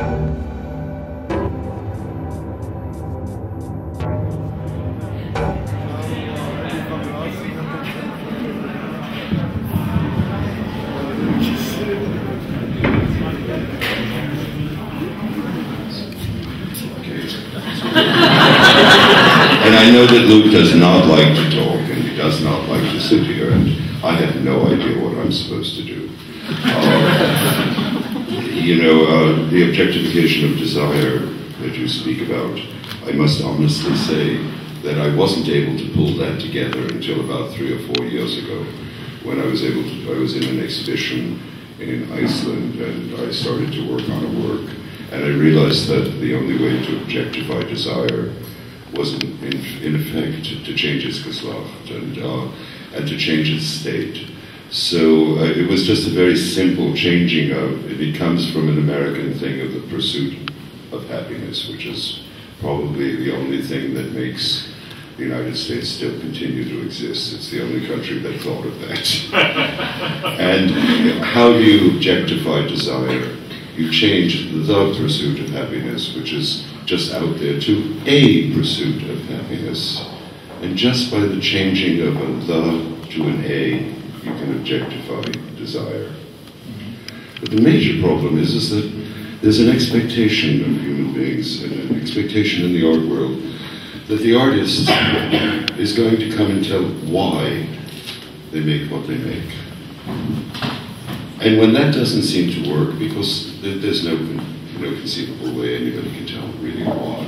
And I know that Luke does not like to talk, and he does not like to sit here, and I have no idea what I'm supposed to do. The objectification of desire that you speak about, I must honestly say that I wasn't able to pull that together until about 3 or 4 years ago, when I was in an exhibition in Iceland, and I started to work on a work, and I realized that the only way to objectify desire was in effect to change its geslacht and to change its state. So it was just a very simple changing of, it comes from an American thing of the pursuit of happiness, which is probably the only thing that makes the United States still continue to exist. It's the only country that thought of that. And how do you objectify desire? You change the pursuit of happiness, which is just out there, to a pursuit of happiness. And just by the changing of a the to an a, you can objectify desire. But the major problem is that there's an expectation of human beings, and an expectation in the art world, that the artist is going to come and tell why they make what they make. And when that doesn't seem to work, because there's no conceivable way anybody can tell really why,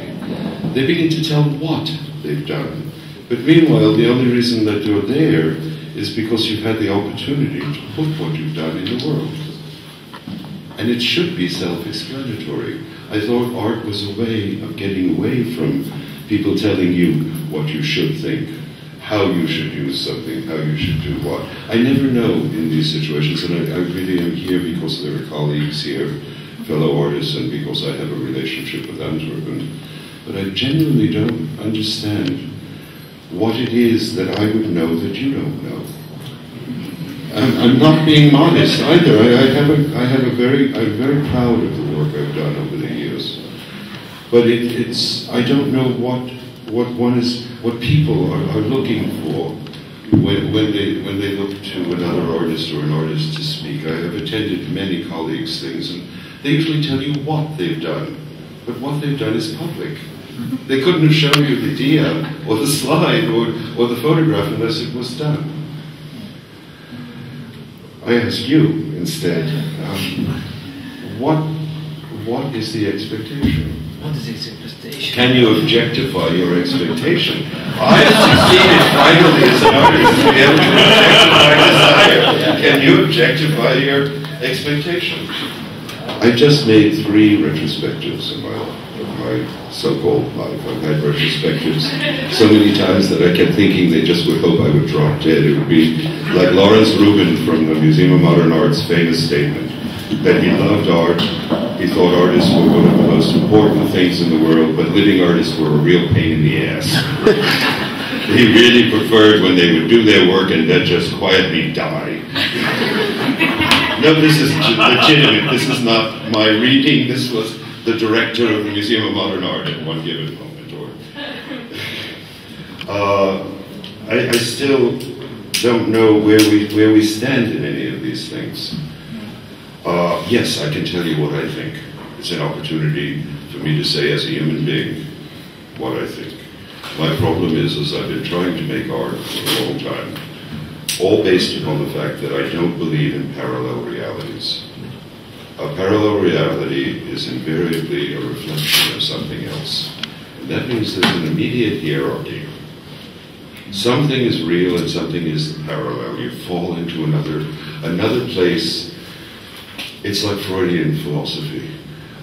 they begin to tell what they've done. But meanwhile, the only reason that you're there is because you've had the opportunity to put what you've done in the world. And it should be self-explanatory. I thought art was a way of getting away from people telling you what you should think, how you should use something, how you should do what. I never know in these situations, and I really am here because there are colleagues here, fellow artists, and because I have a relationship with Antwerp. But I genuinely don't understand what it is that I would know that you don't know. I'm not being modest either. I'm very proud of the work I've done over the years. But I don't know what people are looking for when they look to another artist or an artist to speak. I have attended many colleagues' things, and they usually tell you what they've done, but what they've done is public. They couldn't have shown you the dia or the slide or the photograph unless it was done. I ask you instead, what is the expectation? What is its expectation? Can you objectify your expectation? I have succeeded finally as an artist to be able to objectify desire. Can you objectify your expectation? I just made 3 retrospectives of my so-called life. I've had retrospectives so many times that I kept thinking they just would hope I would drop dead. It would be like Lawrence Rubin from the Museum of Modern Art's famous statement that he loved art. He thought artists were one of the most important things in the world, but living artists were a real pain in the ass. He really preferred when they would do their work and then just quietly die. No, this is legitimate. This is not my reading. This was the director of the Museum of Modern Art at one given moment. I still don't know where we stand in any of these things. Yes, I can tell you what I think. It's an opportunity for me to say as a human being what I think. My problem is I've been trying to make art for a long time, all based upon the fact that I don't believe in parallel realities. A parallel reality is invariably a reflection of something else. And that means there's an immediate hierarchy. Something is real and something is parallel. You fall into another place. It's like Freudian philosophy.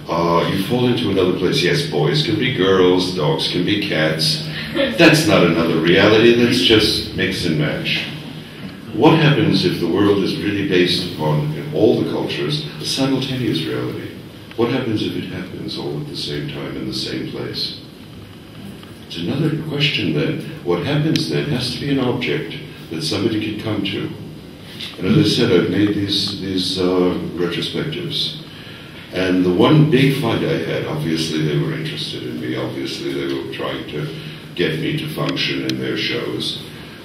You fall into another place. Yes, boys can be girls, dogs can be cats. That's not another reality, that's just mix and match. What happens if the world is really based upon, in all the cultures, a simultaneous reality? What happens if it happens all at the same time in the same place? It's another question then. What happens then has to be an object that somebody can come to. And as I said, I've made these retrospectives. And the one big fight I had, obviously they were interested in me, obviously they were trying to get me to function in their shows,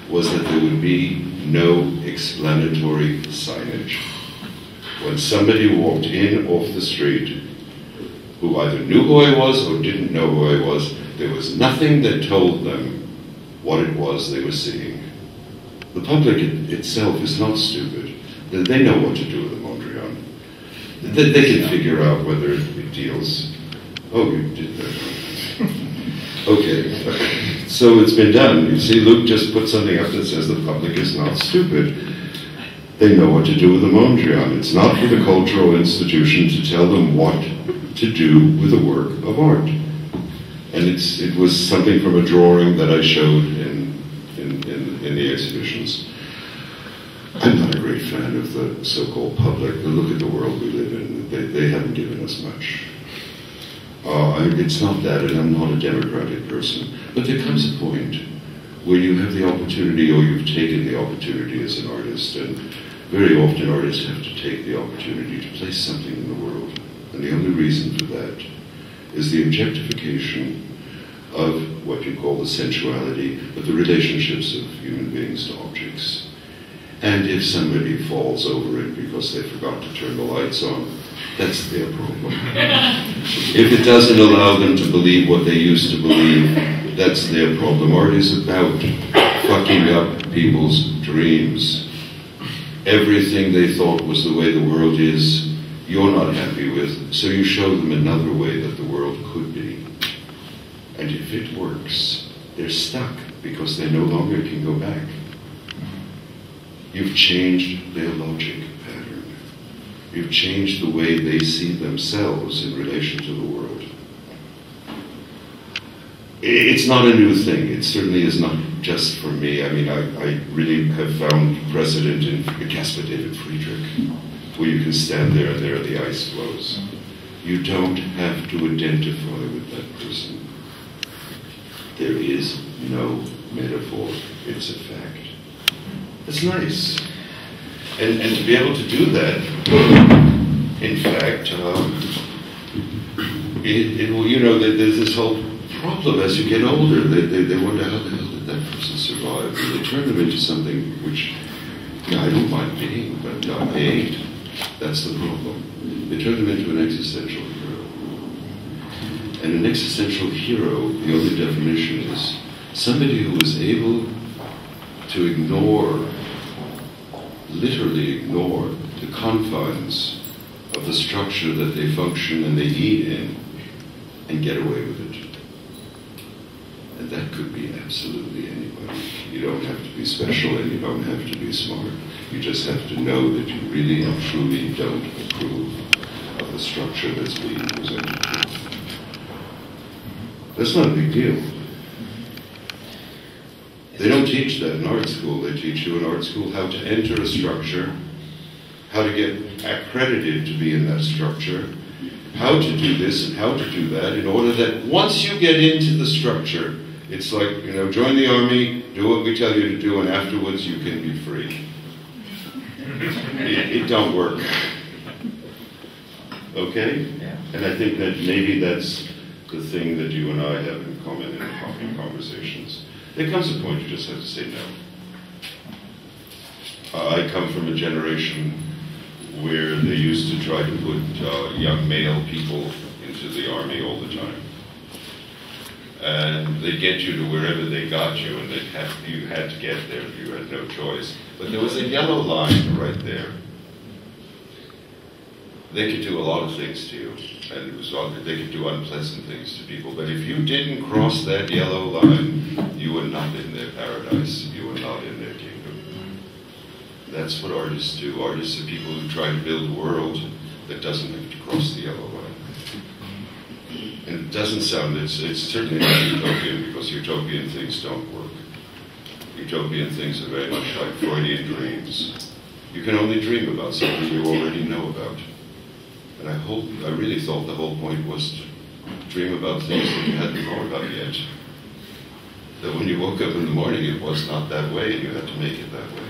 was that there would be no explanatory signage. When somebody walked in off the street, who either knew who I was or didn't know who I was, there was nothing that told them what it was they were seeing. The public itself is not stupid. They know what to do with the Mondrian. They can figure out whether it deals. Oh, you did that. Okay, so it's been done. You see, Luke just put something up that says the public is not stupid. They know what to do with the Mondrian. It's not for the cultural institution to tell them what to do with a work of art. And it was something from a drawing that I showed in the exhibitions. I'm not a great fan of the so-called public. Look at the world we live in. They haven't given us much. It's not that, and I'm not a democratic person. But there comes a point where you have the opportunity, or you've taken the opportunity as an artist, and very often artists have to take the opportunity to place something in the world. And the only reason for that is the objectification of what you call the sensuality, of the relationships of human beings to objects. And if somebody falls over it because they forgot to turn the lights on, that's their problem. If it doesn't allow them to believe what they used to believe, that's their problem. Art is about fucking up people's dreams. Everything they thought was the way the world is, you're not happy with, so you show them another way that the world could be. And if it works, they're stuck because they no longer can go back. You've changed their logic pattern. You've changed the way they see themselves in relation to the world. It's not a new thing. It certainly is not just for me. I mean, I really have found precedent in Caspar David Friedrich, where you can stand there and there the ice flows. You don't have to identify with that person. There is no metaphor. It's a fact. It's nice. And to be able to do that, in fact, there's this whole problem as you get older. They wonder how the hell did that person survive? And they turn them into something which I don't mind being, but I ain't. That's the problem. They turn them into an existential hero. And an existential hero, the only definition is somebody who is able to ignore, literally ignore, the confines of the structure that they function and they eat in and get away with it. And that could be absolutely anybody. You don't have to be special and you don't have to be smart. You just have to know that you really and truly don't approve of the structure that's being presented to you. That's not a big deal. They don't teach that in art school. They teach you in art school how to enter a structure, how to get accredited to be in that structure, how to do this and how to do that, in order that once you get into the structure, it's like, join the army, do what we tell you to do, and afterwards you can be free. It don't work. Okay? Yeah. And I think that maybe that's the thing that you and I have in common in conversations. There comes a point you just have to say no. I come from a generation where they used to try to put young male people into the army all the time. And they get you to wherever they got you, and you had to get there. You had no choice. But there was a yellow line right there. They could do a lot of things to you, and they could do unpleasant things to people. But if you didn't cross that yellow line, you were not in their paradise. You were not in their kingdom. That's what artists do. Artists are people who try to build a world that doesn't have to cross the yellow line. And it doesn't sound, it's certainly not utopian, because utopian things don't work. Utopian things are very much like Freudian dreams. You can only dream about something you already know about. And I really thought the whole point was to dream about things that you hadn't thought about yet. That when you woke up in the morning, it was not that way, and you had to make it that way.